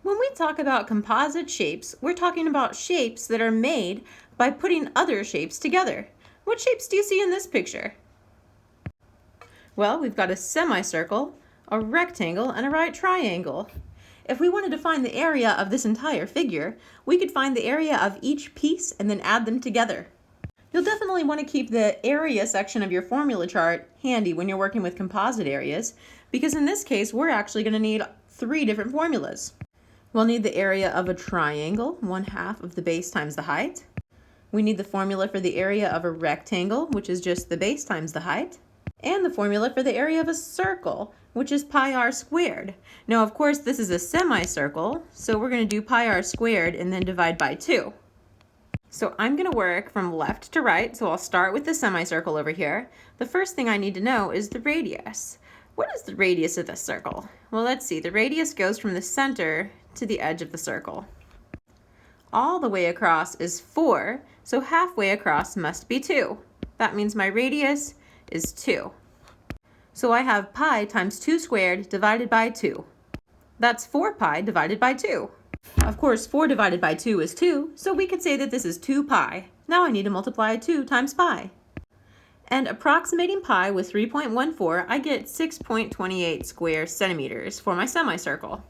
When we talk about composite shapes, we're talking about shapes that are made by putting other shapes together. What shapes do you see in this picture? Well, we've got a semicircle, a rectangle, and a right triangle. If we wanted to find the area of this entire figure, we could find the area of each piece and then add them together. You'll definitely want to keep the area section of your formula chart handy when you're working with composite areas, because in this case, we're actually going to need 3 different formulas. We'll need the area of a triangle, 1/2 of the base times the height. We need the formula for the area of a rectangle, which is just the base times the height. And the formula for the area of a circle, which is pi r squared. Now, of course, this is a semicircle, so we're going to do pi r squared and then divide by 2. So I'm going to work from left to right, so I'll start with the semicircle over here. The first thing I need to know is the radius. What is the radius of this circle? Well, let's see. The radius goes from the center to the edge of the circle. All the way across is 4, so halfway across must be 2. That means my radius is 2. So I have pi times 2 squared divided by 2. That's 4 pi divided by 2. Of course, 4 divided by 2 is 2, so we could say that this is 2 pi. Now I need to multiply 2 times pi. And approximating pi with 3.14, I get 6.28 square centimeters for my semicircle.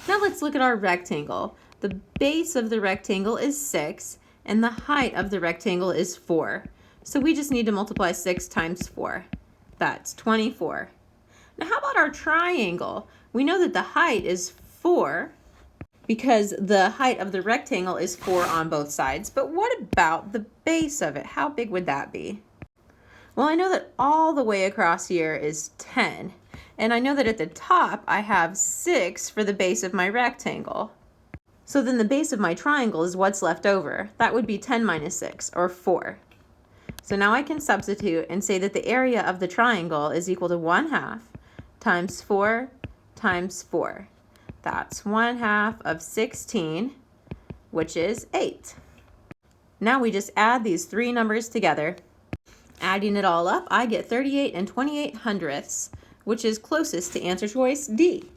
Now let's look at our rectangle. The base of the rectangle is 6, and the height of the rectangle is 4. So we just need to multiply 6 times 4. That's 24. Now how about our triangle? We know that the height is 4 because the height of the rectangle is 4 on both sides. But what about the base of it? How big would that be? Well, I know that all the way across here is 10. And I know that at the top I have 6 for the base of my rectangle. So then the base of my triangle is what's left over. That would be 10 minus 6, or 4. So now I can substitute and say that the area of the triangle is equal to 1/2 times 4 times 4. That's 1/2 of 16, which is 8. Now we just add these 3 numbers together. Adding it all up, I get 38 and 28 hundredths, which is closest to answer choice D.